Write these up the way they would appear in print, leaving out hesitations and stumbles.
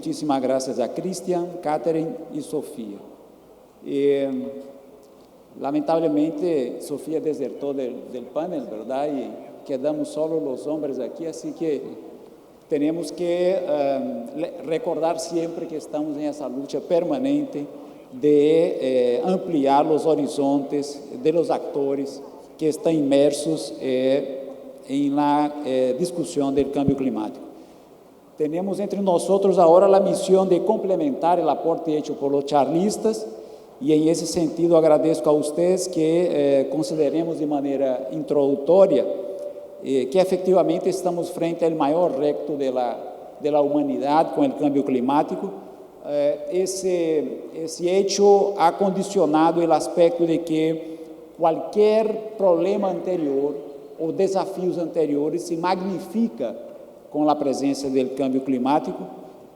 muchísimas gracias a Cristian, Catherine y Sofía. Lamentablemente, Sofía desertó del panel, ¿verdad? Y quedamos solo los hombres aquí, así que tenemos que recordar siempre que estamos en esa lucha permanente de ampliar los horizontes de los actores que están inmersos en la discusión del cambio climático. Tenemos entre nosotros ahora la misión de complementar el aporte hecho por los charlistas y en ese sentido agradezco a ustedes que consideremos de manera introductoria que efectivamente estamos frente al mayor reto de la humanidad con el cambio climático. Ese hecho ha condicionado el aspecto de que cualquier problema anterior o desafíos anteriores se magnifica com a presença do câmbio climático,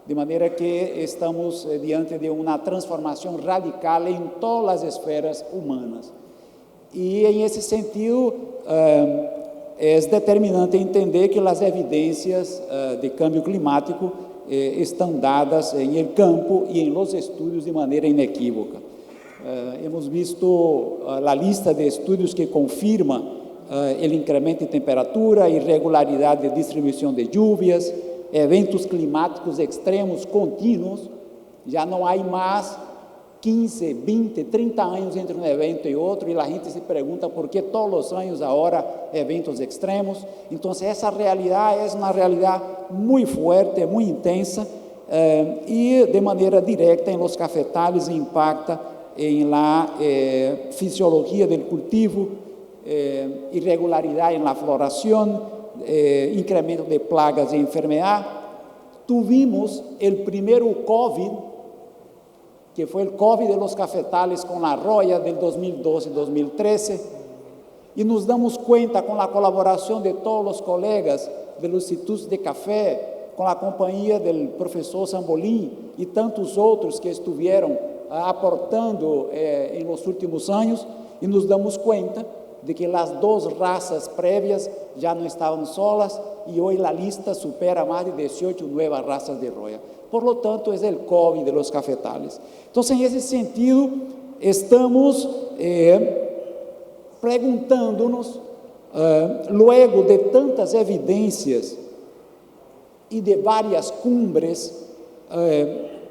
de maneira que estamos diante de uma transformação radical em todas as esferas humanas. E, em esse sentido, é determinante entender que as evidências de câmbio climático estão dadas em el campo e em los estudos de maneira inequívoca. Hemos visto a lista de estudos que confirma o incremento de temperatura, irregularidade de distribuição de lluvias, eventos climáticos extremos contínuos. Já não há mais 15, 20, 30 anos entre um evento e outro, e a gente se pergunta por que todos os anos agora eventos extremos. Então, essa realidade é uma realidade muito forte, muito intensa, e de maneira direta em los cafetales impacta em la fisiologia del cultivo, irregularidad en la floración, incremento de plagas y enfermedad. Tuvimos el primero COVID, que fue el COVID de los cafetales con la roya del 2012-2013, y nos damos cuenta con la colaboración de todos los colegas de los institutos de café, con la compañía del profesor Sambolin y tantos otros que estuvieron aportando en los últimos años, y nos damos cuenta de que las dos razas previas ya no estaban solas y hoy la lista supera más de 18 nuevas razas de roya. Por lo tanto, es el COVID de los cafetales. Entonces, en ese sentido, estamos preguntándonos, luego de tantas evidencias y de varias cumbres,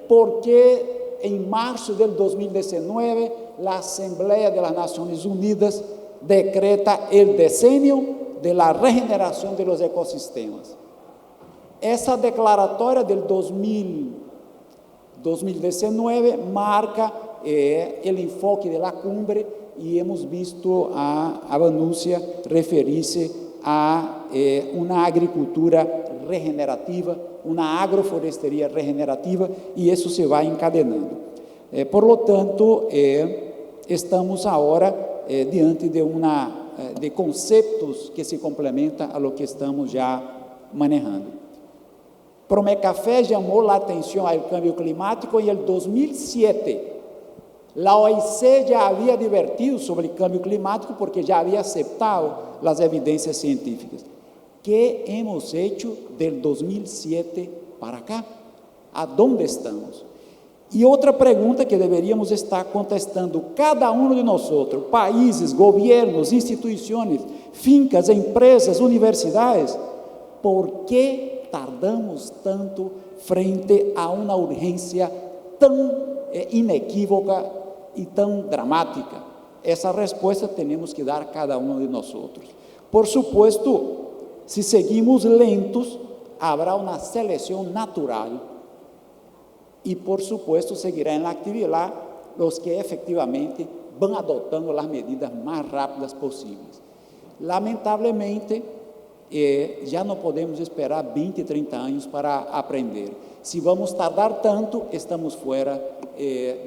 por qué en marzo del 2019 la Asamblea de las Naciones Unidas decreta el decenio de la regeneración de los ecosistemas. Esa declaratoria del 2019 marca el enfoque de la cumbre y hemos visto a Vanusia referirse a una agricultura regenerativa, una agroforestería regenerativa, y eso se va encadenando. Por lo tanto, estamos ahora diante de conceptos que se complementam a lo que estamos já manejando. Promecafé chamou a atenção ao cambio climático em 2007. A OIC já havia advertido sobre o cambio climático porque já havia aceptado as evidências científicas. ¿Qué hemos hecho del 2007 para acá? ¿A dónde estamos? E outra pergunta que deveríamos estar contestando cada um de nós, países, governos, instituições, fincas, empresas, universidades, ¿por que tardamos tanto frente a uma urgência tão inequívoca e tão dramática? Essa resposta temos que dar cada um de nós. Por supuesto, se seguimos lentos, habrá uma seleção natural. E, por supuesto, seguirá en la actividad los que efectivamente van adotando las medidas más rápidas posibles. Lamentablemente, já não podemos esperar 20, 30 anos para aprender. Se vamos tardar tanto, estamos fora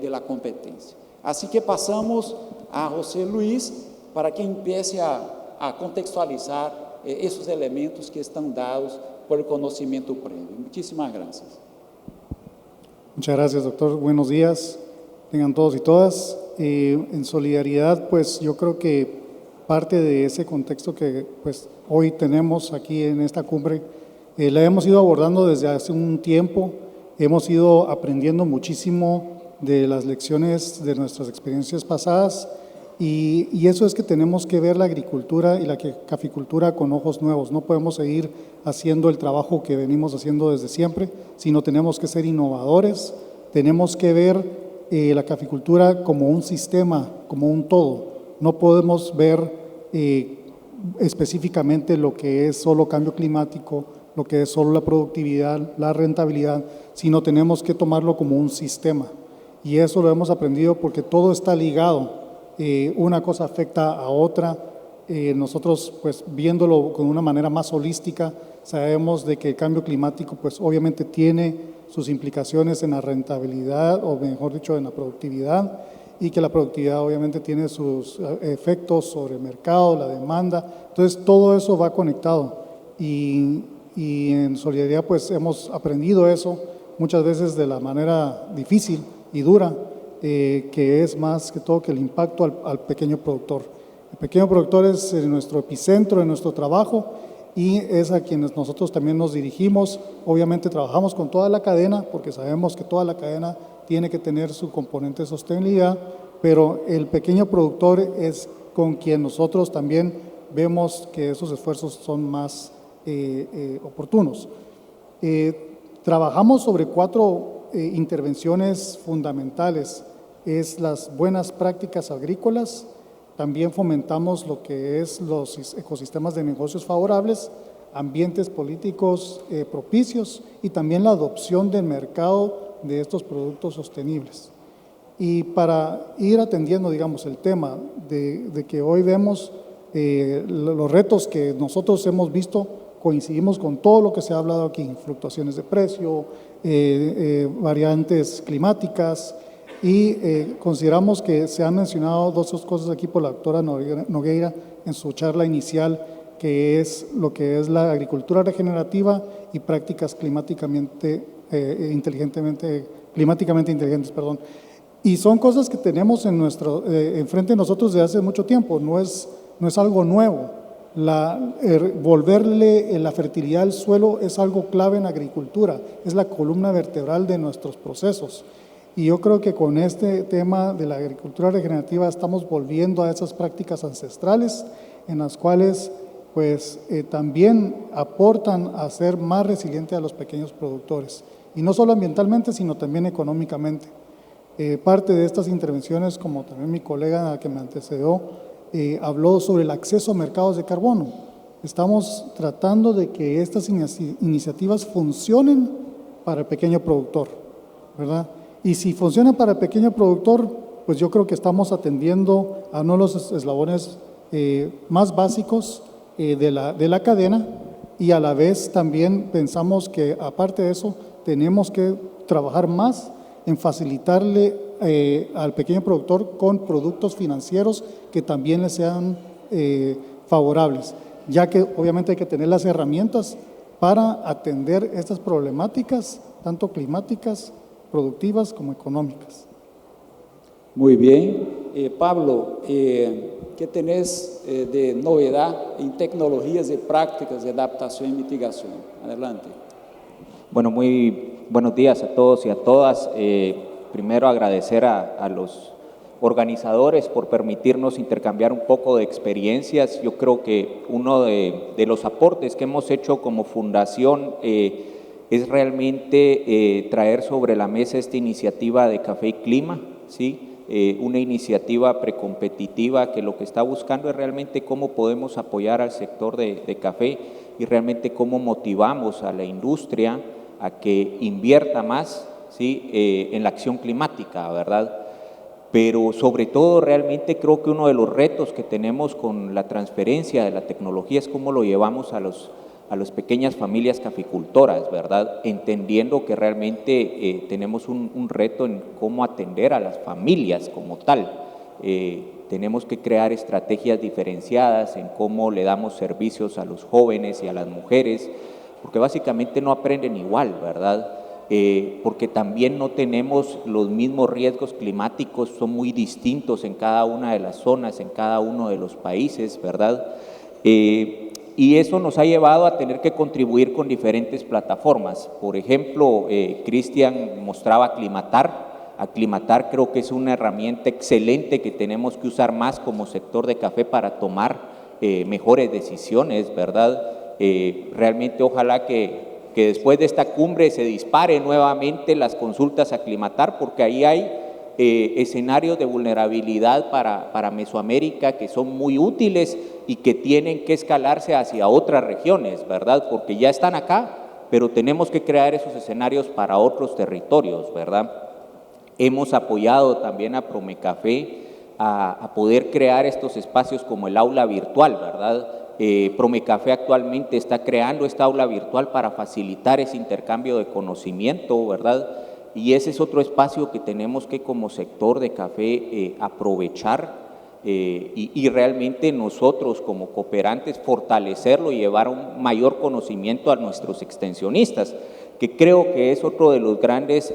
da competência. Assim que passamos a José Luis para que empiece a contextualizar esses elementos que estão dados por conhecimento prévio. Muchísimas gracias. Muchas gracias, doctor. Buenos días, tengan todos y todas. En solidaridad, pues yo creo que parte de ese contexto que pues hoy tenemos aquí en esta cumbre, la hemos ido abordando desde hace un tiempo Hemos ido aprendiendo muchísimo de las lecciones de nuestras experiencias pasadas y eso es que tenemos que ver la agricultura y la caficultura con ojos nuevos. No podemos seguir haciendo el trabajo que venimos haciendo desde siempre, sino tenemos que ser innovadores, tenemos que ver la caficultura como un sistema, como un todo. No podemos ver específicamente lo que es solo cambio climático, lo que es solo la productividad, la rentabilidad, sino tenemos que tomarlo como un sistema. Y eso lo hemos aprendido porque todo está ligado. Una cosa afecta a otra. Nosotros, pues, viéndolo con una manera más holística, sabemos de que el cambio climático, pues, obviamente tiene sus implicaciones en la rentabilidad, o mejor dicho, en la productividad, y que la productividad obviamente tiene sus efectos sobre el mercado, la demanda. Entonces, todo eso va conectado. Y en Solidaridad, pues, hemos aprendido eso muchas veces de la manera difícil y dura, que es más que todo que el impacto al pequeño productor. El pequeño productor es nuestro epicentro de nuestro trabajo y es a quienes nosotros también nos dirigimos. Obviamente trabajamos con toda la cadena porque sabemos que toda la cadena tiene que tener su componente de sostenibilidad, pero el pequeño productor es con quien nosotros también vemos que esos esfuerzos son más oportunos. Trabajamos sobre 4 intervenciones fundamentales. Es las buenas prácticas agrícolas, también fomentamos lo que es los ecosistemas de negocios favorables, ambientes políticos propicios y también la adopción del mercado de estos productos sostenibles. Y para ir atendiendo, digamos, el tema de que hoy vemos los retos que nosotros hemos visto, coincidimos con todo lo que se ha hablado aquí, fluctuaciones de precio, variantes climáticas, y consideramos que se han mencionado 2 cosas aquí por la doctora Nogueira en su charla inicial, que es lo que es la agricultura regenerativa y prácticas climáticamente inteligentes, perdón. Y son cosas que tenemos enfrente de nosotros desde hace mucho tiempo, no es algo nuevo. Volverle la fertilidad al suelo es algo clave en agricultura, es la columna vertebral de nuestros procesos. Y yo creo que con este tema de la agricultura regenerativa estamos volviendo a esas prácticas ancestrales en las cuales pues también aportan a ser más resiliente a los pequeños productores. Y no solo ambientalmente, sino también económicamente. Parte de estas intervenciones, como también mi colega que me antecedió, habló sobre el acceso a mercados de carbono. Estamos tratando de que estas iniciativas funcionen para el pequeño productor, ¿verdad? Y si funcionan para el pequeño productor, pues yo creo que estamos atendiendo a uno de los eslabones más básicos de la cadena, y a la vez también pensamos que aparte de eso tenemos que trabajar más en facilitarle al pequeño productor con productos financieros que también le sean favorables, ya que obviamente hay que tener las herramientas para atender estas problemáticas, tanto climáticas, productivas como económicas. Muy bien. Pablo, ¿qué tenés de novedad en tecnologías y prácticas de adaptación y mitigación? Adelante. Bueno, muy buenos días a todos y a todas. Primero agradecer a los organizadores por permitirnos intercambiar un poco de experiencias. Yo creo que uno de los aportes que hemos hecho como fundación es realmente traer sobre la mesa esta iniciativa de Café y Clima, ¿sí? Una iniciativa precompetitiva que lo que está buscando es realmente cómo podemos apoyar al sector de café y realmente cómo motivamos a la industria a que invierta más, ¿sí? En la acción climática, ¿verdad? Pero sobre todo realmente creo que uno de los retos que tenemos con la transferencia de la tecnología es cómo lo llevamos a las pequeñas familias caficultoras, ¿verdad? Entendiendo que realmente tenemos un reto en cómo atender a las familias como tal. Tenemos que crear estrategias diferenciadas en cómo le damos servicios a los jóvenes y a las mujeres, porque básicamente no aprenden igual, ¿verdad? Porque también no tenemos los mismos riesgos climáticos, son muy distintos en cada una de las zonas, en cada uno de los países, ¿verdad? Y eso nos ha llevado a tener que contribuir con diferentes plataformas. Por ejemplo, Cristian mostraba Aclimatar. Aclimatar creo que es una herramienta excelente que tenemos que usar más como sector de café para tomar mejores decisiones, ¿verdad? Realmente ojalá que después de esta cumbre se dispare nuevamente las consultas a Aclimatar, porque ahí hay escenarios de vulnerabilidad para Mesoamérica que son muy útiles y que tienen que escalarse hacia otras regiones, ¿verdad? Porque ya están acá, pero tenemos que crear esos escenarios para otros territorios, ¿verdad? Hemos apoyado también a Promecafé a poder crear estos espacios como el aula virtual, ¿verdad? Promecafé actualmente está creando esta aula virtual para facilitar ese intercambio de conocimiento, ¿verdad? Y ese es otro espacio que tenemos que como sector de café aprovechar y realmente nosotros como cooperantes fortalecerlo y llevar un mayor conocimiento a nuestros extensionistas, que creo que es otro de los grandes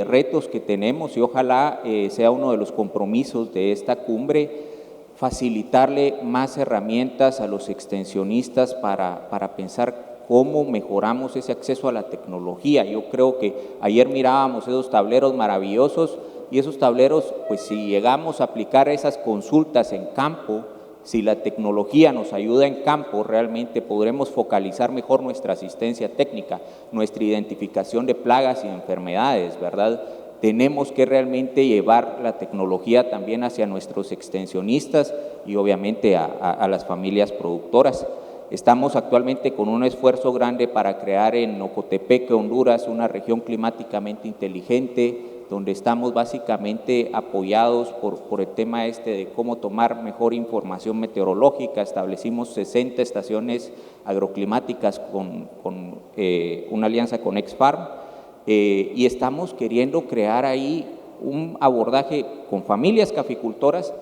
retos que tenemos y ojalá sea uno de los compromisos de esta cumbre, facilitarle más herramientas a los extensionistas para pensar cómo mejoramos ese acceso a la tecnología. Yo creo que ayer mirábamos esos tableros maravillosos y esos tableros, pues si llegamos a aplicar esas consultas en campo, si la tecnología nos ayuda en campo, realmente podremos focalizar mejor nuestra asistencia técnica, nuestra identificación de plagas y enfermedades, ¿verdad? Tenemos que realmente llevar la tecnología también hacia nuestros extensionistas y obviamente a las familias productoras. Estamos actualmente con un esfuerzo grande para crear en Ocotepeque, Honduras, una región climáticamente inteligente, donde estamos básicamente apoyados por el tema de cómo tomar mejor información meteorológica. Establecimos 60 estaciones agroclimáticas con una alianza con Exfarm y estamos queriendo crear ahí un abordaje con familias caficultoras,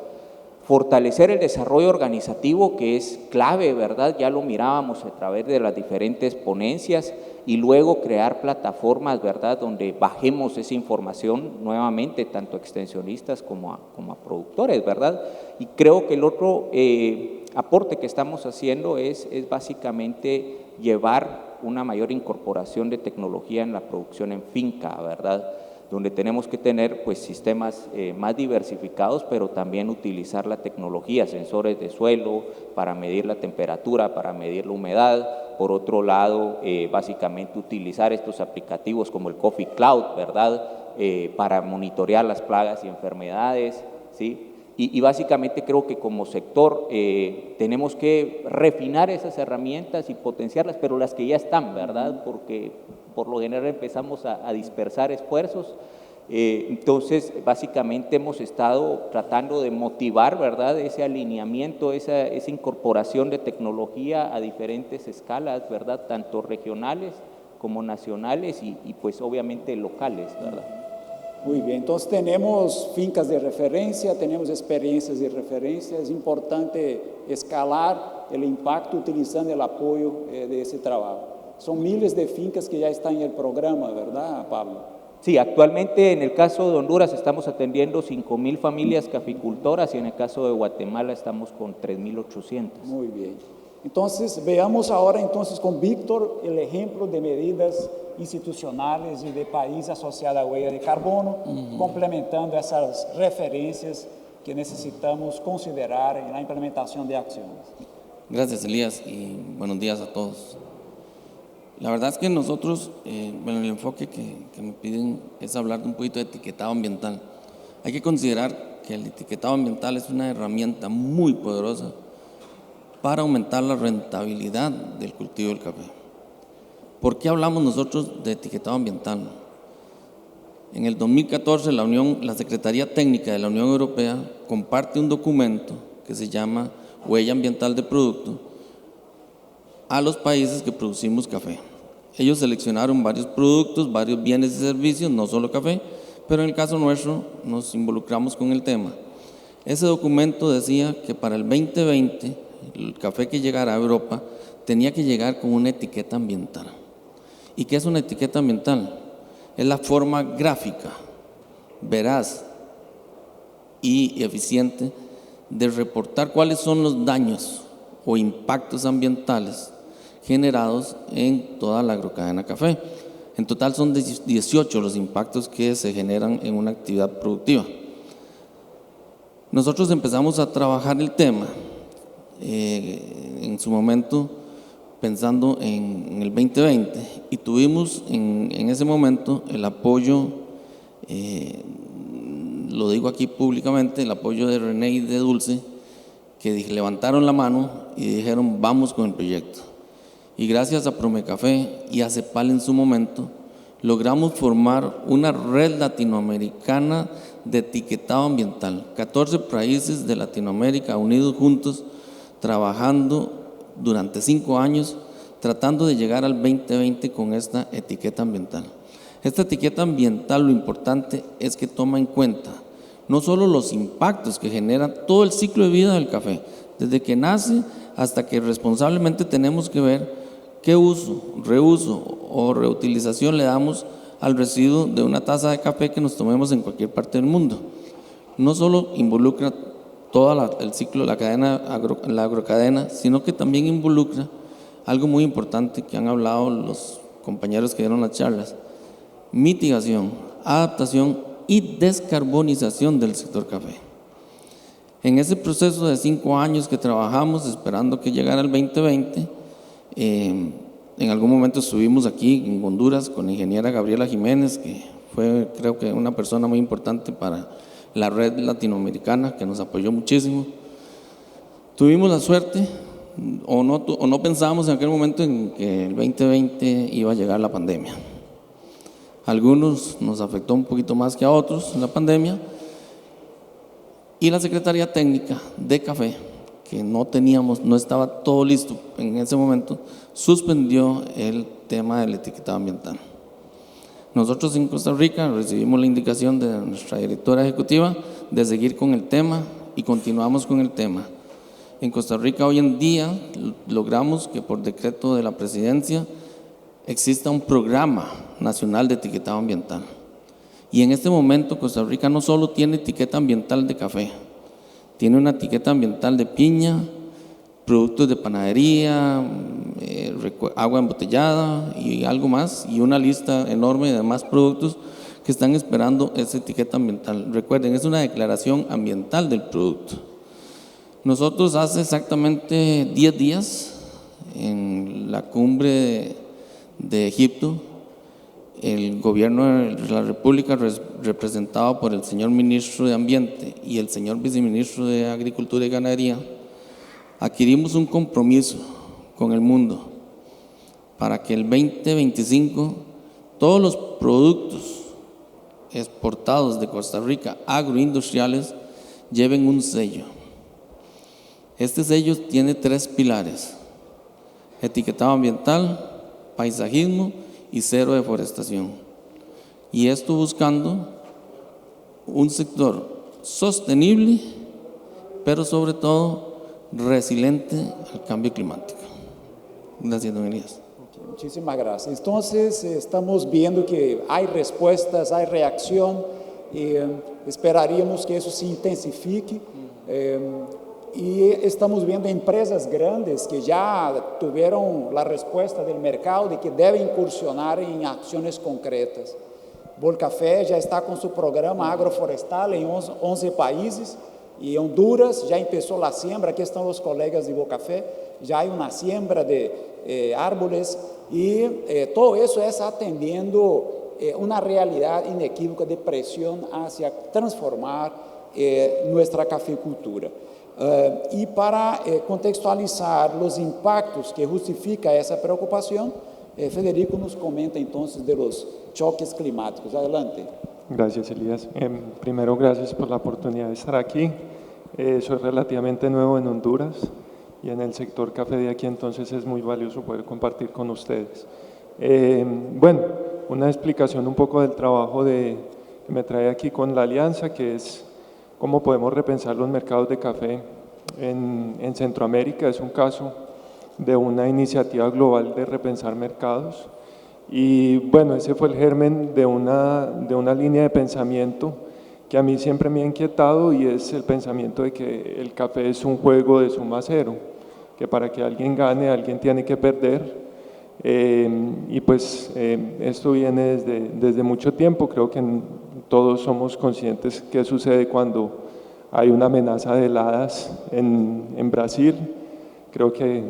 fortalecer el desarrollo organizativo que es clave, ¿verdad? Ya lo mirábamos a través de las diferentes ponencias y luego crear plataformas, ¿verdad? Donde bajemos esa información nuevamente, tanto a extensionistas como a productores, ¿verdad? Y creo que el otro aporte que estamos haciendo es básicamente llevar una mayor incorporación de tecnología en la producción en finca, ¿verdad? Donde tenemos que tener pues sistemas más diversificados, pero también utilizar la tecnología, sensores de suelo para medir la temperatura, para medir la humedad. Por otro lado, básicamente utilizar estos aplicativos como el Coffee Cloud, ¿verdad? Para monitorear las plagas y enfermedades, ¿sí? Y básicamente creo que como sector tenemos que refinar esas herramientas y potenciarlas, pero las que ya están, ¿verdad? Porque por lo general empezamos a dispersar esfuerzos. Entonces, básicamente hemos estado tratando de motivar, ¿verdad?, ese alineamiento, esa incorporación de tecnología a diferentes escalas, ¿verdad?, tanto regionales como nacionales y pues obviamente locales, ¿verdad? Muy bien, entonces tenemos fincas de referencia, tenemos experiencias de referencia, es importante escalar el impacto utilizando el apoyo de ese trabajo. Son miles de fincas que ya están en el programa, ¿verdad, Pablo? Sí, actualmente en el caso de Honduras estamos atendiendo 5,000 familias caficultoras y en el caso de Guatemala estamos con 3,800. Muy bien. Entonces, veamos ahora entonces con Víctor el ejemplo de medidas institucionales y de país asociada a huella de carbono, complementando esas referencias que necesitamos considerar en la implementación de acciones. Gracias, Elías, y buenos días a todos. La verdad es que nosotros, el enfoque que me piden es hablar un poquito de etiquetado ambiental. Hay que considerar que el etiquetado ambiental es una herramienta muy poderosa para aumentar la rentabilidad del cultivo del café. ¿Por qué hablamos nosotros de etiquetado ambiental? En el 2014 la Secretaría Técnica de la Unión Europea comparte un documento que se llama Huella Ambiental de Producto a los países que producimos café. Ellos seleccionaron varios productos, varios bienes y servicios, no solo café, pero en el caso nuestro nos involucramos con el tema. Ese documento decía que para el 2020 el café que llegara a Europa tenía que llegar con una etiqueta ambiental. ¿Y qué es una etiqueta ambiental? Es la forma gráfica, veraz y eficiente de reportar cuáles son los daños o impactos ambientales generados en toda la agrocadena café. En total son 18 los impactos que se generan en una actividad productiva. Nosotros empezamos a trabajar el tema en su momento pensando en el 2020 y tuvimos en ese momento el apoyo, lo digo aquí públicamente, el apoyo de René y de Dulce, que levantaron la mano y dijeron vamos con el proyecto. Y gracias a Promecafé y a CEPAL en su momento, logramos formar una red latinoamericana de etiquetado ambiental. 14 países de Latinoamérica unidos juntos, trabajando durante 5 años, tratando de llegar al 2020 con esta etiqueta ambiental. Esta etiqueta ambiental, lo importante es que toma en cuenta no solo los impactos que genera todo el ciclo de vida del café, desde que nace hasta que responsablemente tenemos que ver qué uso, reuso o reutilización le damos al residuo de una taza de café que nos tomemos en cualquier parte del mundo. No solo involucra todo el ciclo, la agrocadena, sino que también involucra algo muy importante que han hablado los compañeros que dieron las charlas: mitigación, adaptación y descarbonización del sector café. En ese proceso de 5 años que trabajamos esperando que llegara el 2020, en algún momento estuvimos aquí en Honduras con la ingeniera Gabriela Jiménez, que fue, creo que, una persona muy importante para la red latinoamericana, que nos apoyó muchísimo. Tuvimos la suerte, o no pensábamos en aquel momento en que el 2020 iba a llegar la pandemia. A algunos nos afectó un poquito más que a otros la pandemia, y la Secretaría Técnica de Café, que no estaba todo listo en ese momento, suspendió el tema del etiquetado ambiental. Nosotros en Costa Rica recibimos la indicación de nuestra directora ejecutiva de seguir con el tema y continuamos con el tema. En Costa Rica hoy en día logramos que por decreto de la presidencia exista un programa nacional de etiquetado ambiental. Y en este momento Costa Rica no solo tiene etiqueta ambiental de café, tiene una etiqueta ambiental de piña, productos de panadería, agua embotellada y algo más, y una lista enorme de más productos que están esperando esa etiqueta ambiental. Recuerden, es una declaración ambiental del producto. Nosotros hace exactamente 10 días, en la cumbre de Egipto, el gobierno de la República, representado por el señor ministro de Ambiente y el señor viceministro de Agricultura y Ganadería, adquirimos un compromiso con el mundo para que el 2025 todos los productos exportados de Costa Rica, agroindustriales, lleven un sello. Este sello tiene 3 pilares: etiquetado ambiental, paisajismo y cero deforestación. Y esto buscando un sector sostenible, pero sobre todo resiliente al cambio climático. Gracias, don Elías. Muchísimas gracias. Entonces, estamos viendo que hay respuestas, hay reacción y esperaríamos que eso se intensifique. Y estamos viendo empresas grandes que ya tuvieron la respuesta del mercado de que deben incursionar en acciones concretas. Bolcafé ya está con su programa agroforestal en 11 países y Honduras ya empezó la siembra. Aquí están los colegas de Bolcafé, ya hay una siembra de árboles y todo eso es atendiendo una realidad inequívoca de presión hacia transformar nuestra cafeicultura. Y para contextualizar los impactos que justifica esa preocupación, Federico nos comenta entonces de los choques climáticos. Adelante. Gracias, Elías. Primero, gracias por la oportunidad de estar aquí. Soy relativamente nuevo en Honduras y en el sector café de aquí, entonces es muy valioso poder compartir con ustedes. Bueno, una explicación un poco del trabajo que me trae aquí con la alianza, que es cómo podemos repensar los mercados de café en Centroamérica. Es un caso de una iniciativa global de repensar mercados y bueno, ese fue el germen de una línea de pensamiento que a mí siempre me ha inquietado, y es el pensamiento de que el café es un juego de suma cero. que para que alguien gane, alguien tiene que perder. Y pues esto viene desde mucho tiempo. Creo que todos somos conscientes qué sucede cuando hay una amenaza de heladas en Brasil. Creo que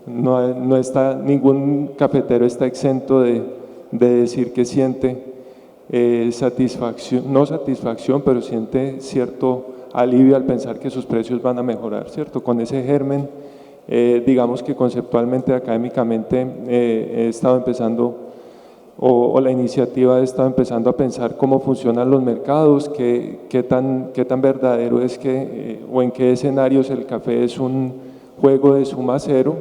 no está, ningún cafetero está exento de decir que siente satisfacción, no satisfacción, pero siente cierto alivio al pensar que sus precios van a mejorar, ¿cierto? Con ese germen, digamos que conceptualmente, académicamente, he estado empezando, o la iniciativa ha estado empezando a pensar cómo funcionan los mercados, qué tan verdadero es que, o en qué escenarios el café es un juego de suma cero.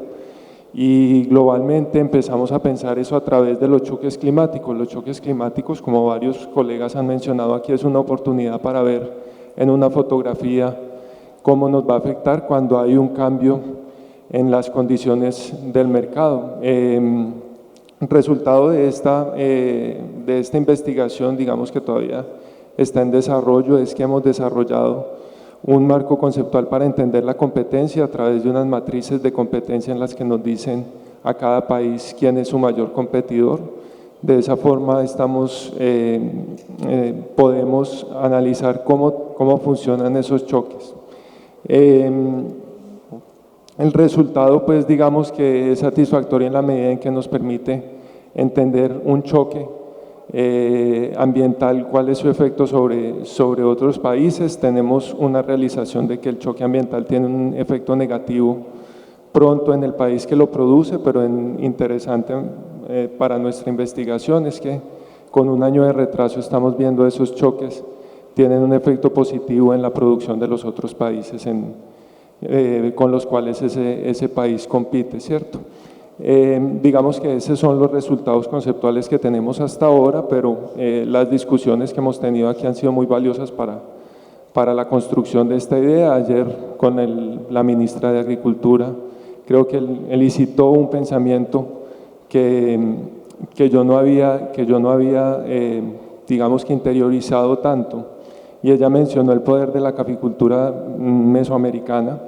Y globalmente empezamos a pensar eso a través de los choques climáticos. Los choques climáticos, como varios colegas han mencionado aquí, es una oportunidad para ver en una fotografía cómo nos va a afectar cuando hay un cambio en las condiciones del mercado. Resultado de esta investigación, digamos que todavía está en desarrollo, es que hemos desarrollado un marco conceptual para entender la competencia a través de unas matrices de competencia en las que nos dicen a cada país quién es su mayor competidor. De esa forma podemos analizar cómo funcionan esos choques. El resultado, pues digamos que es satisfactorio en la medida en que nos permite entender un choque ambiental, cuál es su efecto sobre otros países. Tenemos una realización de que el choque ambiental tiene un efecto negativo pronto en el país que lo produce, pero interesante para nuestra investigación es que con un año de retraso estamos viendo esos choques tienen un efecto positivo en la producción de los otros países con los cuales ese país compite, ¿cierto? Digamos que esos son los resultados conceptuales que tenemos hasta ahora, pero las discusiones que hemos tenido aquí han sido muy valiosas para la construcción de esta idea. Ayer con la ministra de Agricultura, creo que él incitó un pensamiento que yo no había digamos que interiorizado tanto, y ella mencionó el poder de la caficultura mesoamericana.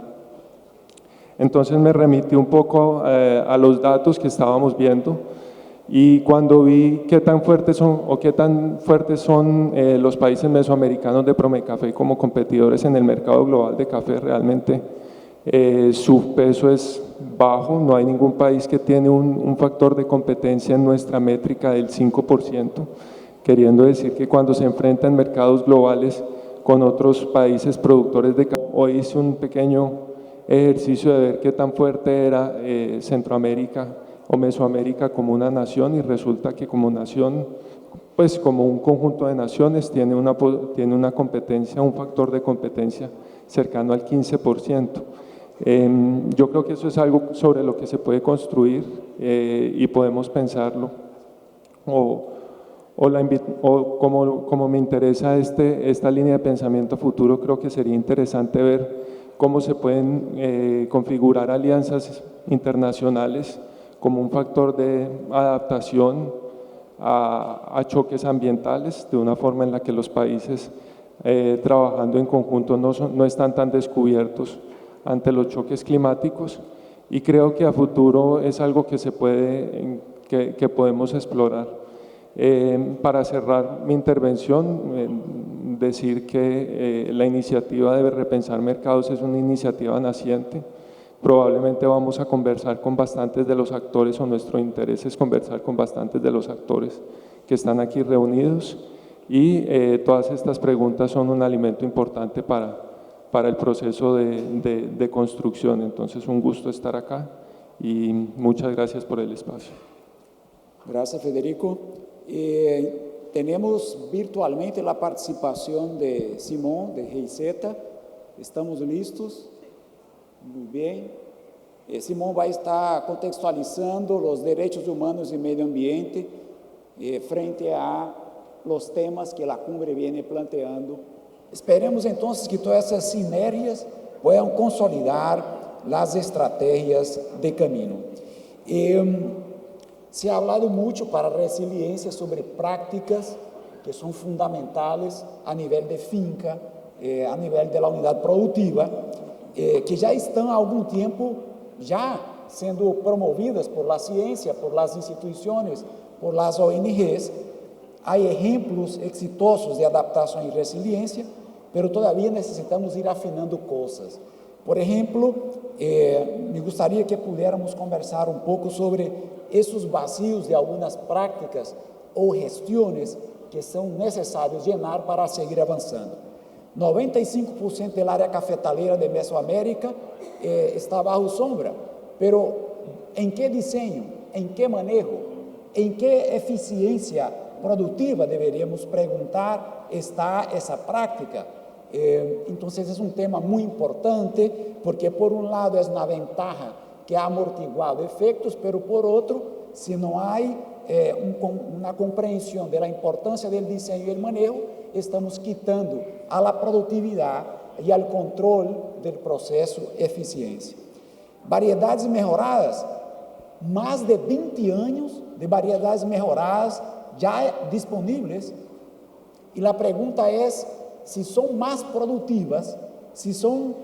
Entonces me remití un poco a los datos que estábamos viendo, y cuando vi qué tan fuertes son los países mesoamericanos de Promecafé como competidores en el mercado global de café, realmente su peso es bajo. No hay ningún país que tiene un factor de competencia en nuestra métrica del 5%, queriendo decir que cuando se enfrentan mercados globales con otros países productores de café, hoy hice un pequeño ejercicio de ver qué tan fuerte era Centroamérica o Mesoamérica como una nación, y resulta que como nación, pues como un conjunto de naciones, tiene una competencia, un factor de competencia cercano al 15%. Yo creo que eso es algo sobre lo que se puede construir y podemos pensarlo, como me interesa esta línea de pensamiento futuro, creo que sería interesante ver cómo se pueden configurar alianzas internacionales como un factor de adaptación a choques ambientales, de una forma en la que los países trabajando en conjunto no están tan descubiertos ante los choques climáticos, y creo que a futuro es algo que podemos explorar. Para cerrar mi intervención, decir que la iniciativa de repensar mercados es una iniciativa naciente. Probablemente vamos a conversar con bastantes de los actores, o nuestro interés es conversar con bastantes de los actores que están aquí reunidos, y todas estas preguntas son un alimento importante para el proceso de construcción. Entonces, un gusto estar acá y muchas gracias por el espacio. Gracias, Federico. Tenemos virtualmente la participación de Simón, de GIZ. ¿Estamos listos? Muy bien. Simón va a estar contextualizando los derechos humanos y medio ambiente frente a los temas que la cumbre viene planteando. Esperemos entonces que todas esas sinergias puedan consolidar las estrategias de camino. Se ha hablado mucho para resiliencia sobre prácticas que son fundamentales a nivel de finca, a nivel de la unidad productiva, que ya están há algum tempo ya siendo promovidas por la ciencia, por las instituciones, por las ONGs. Hay ejemplos exitosos de adaptación y resiliencia, pero todavía necesitamos ir afinando cosas. Por ejemplo, me gustaría que pudiéramos conversar un poco sobre esos vacíos de algunas prácticas o gestiones que son necesarios llenar para seguir avanzando. 95% del área cafetalera de Mesoamérica está bajo sombra, pero ¿en qué diseño, en qué manejo, en qué eficiencia productiva deberíamos preguntar está esa práctica? Entonces es un tema muy importante porque por un lado es una ventaja que ha amortiguado efectos, pero por otro, si no hay una comprensión de la importancia del diseño y el manejo, estamos quitando a la productividad y al control del proceso eficiencia. Variedades mejoradas, más de 20 años de variedades mejoradas ya disponibles, y la pregunta es si son más productivas, si son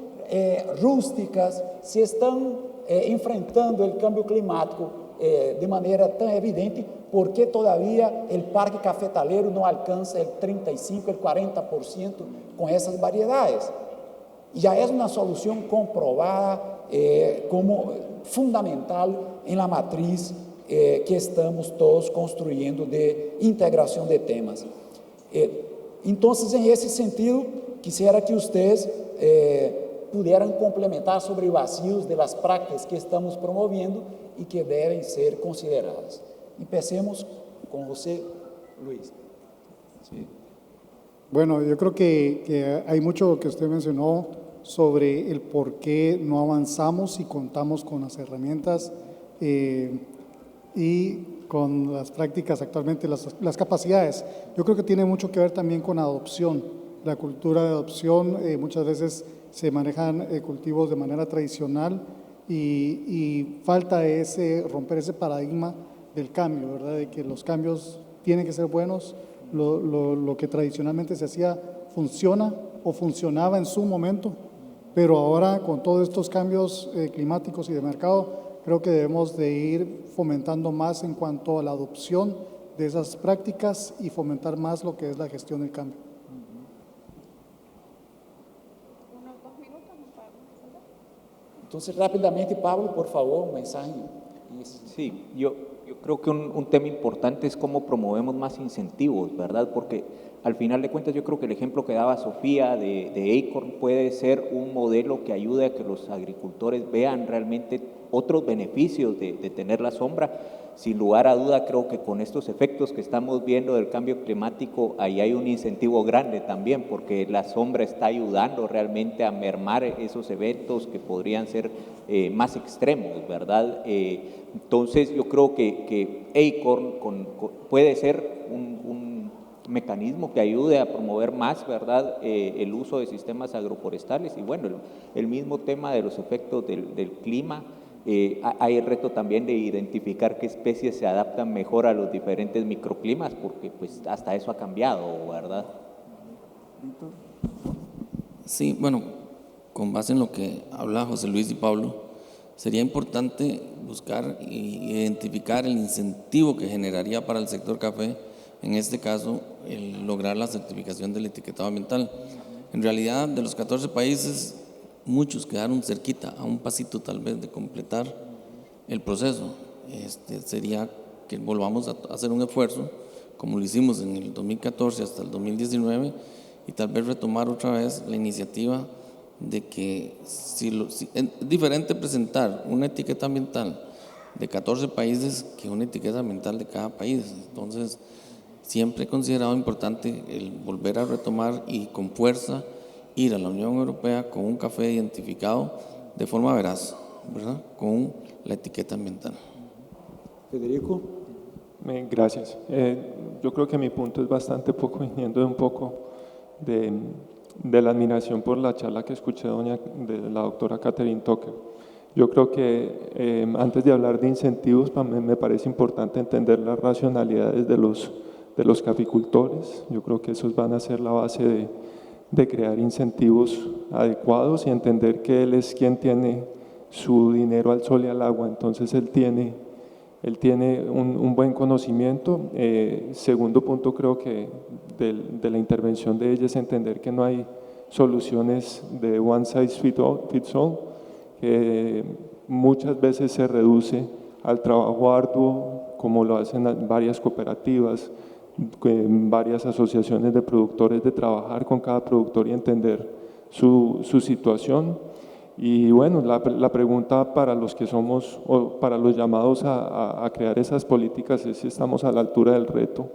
rústicas, si están enfrentando el cambio climático de manera tan evidente, ¿por qué todavía el parque cafetalero no alcanza el 35%, el 40% con esas variedades? Ya es una solución comprobada como fundamental en la matriz que estamos todos construyendo de integración de temas. Entonces, en ese sentido, quisiera que ustedes pudieran complementar sobre vacíos de las prácticas que estamos promoviendo y que deben ser consideradas. Empecemos con José Luis. Sí. Bueno, yo creo que hay mucho que usted mencionó sobre el por qué no avanzamos y contamos con las herramientas y con las prácticas actualmente, las capacidades. Yo creo que tiene mucho que ver también con adopción. La cultura de adopción, muchas veces se manejan cultivos de manera tradicional y falta romper ese paradigma del cambio, ¿verdad? De que los cambios tienen que ser buenos, lo que tradicionalmente se hacía funciona o funcionaba en su momento, pero ahora con todos estos cambios climáticos y de mercado, creo que debemos de ir fomentando más en cuanto a la adopción de esas prácticas y fomentar más lo que es la gestión del cambio. Entonces, rápidamente, Pablo, por favor, un mensaje. Sí, yo creo que un tema importante es cómo promovemos más incentivos, ¿verdad? Porque al final de cuentas yo creo que el ejemplo que daba Sofía de Acorn puede ser un modelo que ayude a que los agricultores vean realmente otros beneficios de tener la sombra. Sin lugar a duda, creo que con estos efectos que estamos viendo del cambio climático, ahí hay un incentivo grande también, porque la sombra está ayudando realmente a mermar esos eventos que podrían ser más extremos, ¿verdad? Entonces, yo creo que Acorn puede ser un mecanismo que ayude a promover más, ¿verdad?, el uso de sistemas agroforestales. Y bueno, el mismo tema de los efectos del clima. Hay el reto también de identificar qué especies se adaptan mejor a los diferentes microclimas, porque pues hasta eso ha cambiado, ¿verdad? Sí, bueno, con base en lo que habla José Luis y Pablo, sería importante buscar e identificar el incentivo que generaría para el sector café, en este caso, el lograr la certificación del etiquetado ambiental. En realidad, de los 14 países, muchos quedaron cerquita, a un pasito tal vez de completar el proceso. Sería que volvamos a hacer un esfuerzo, como lo hicimos en el 2014 hasta el 2019, y tal vez retomar otra vez la iniciativa de que es diferente presentar una etiqueta ambiental de 14 países que una etiqueta ambiental de cada país. Entonces, siempre he considerado importante el volver a retomar y con fuerza ir a la Unión Europea con un café identificado de forma veraz, ¿verdad?, con la etiqueta ambiental. Federico. Gracias. Yo creo que mi punto es bastante poco, viniendo de un poco de la admiración por la charla que escuché de la doctora Catherine Tucker. Yo creo que antes de hablar de incentivos, me parece importante entender las racionalidades de los caficultores. Yo creo que esos van a ser la base de crear incentivos adecuados y entender que él es quien tiene su dinero al sol y al agua, entonces él tiene un buen conocimiento. Segundo punto, creo que de la intervención de ella es entender que no hay soluciones de one size fits all, que muchas veces se reduce al trabajo arduo, como lo hacen varias cooperativas, varias asociaciones de productores, de trabajar con cada productor y entender su situación. Y bueno, la pregunta para los que somos, o para los llamados a crear esas políticas, es si estamos a la altura del reto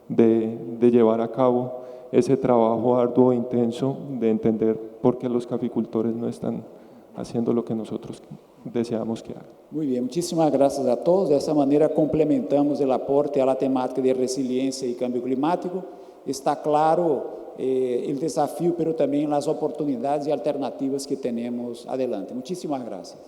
de llevar a cabo ese trabajo arduo e intenso, de entender por qué los caficultores no están haciendo lo que nosotros deseamos que hagan. Muy bien, muchísimas gracias a todos. De esa manera complementamos el aporte a la temática de resiliencia y cambio climático. Está claro el desafío, pero también las oportunidades y alternativas que tenemos adelante. Muchísimas gracias.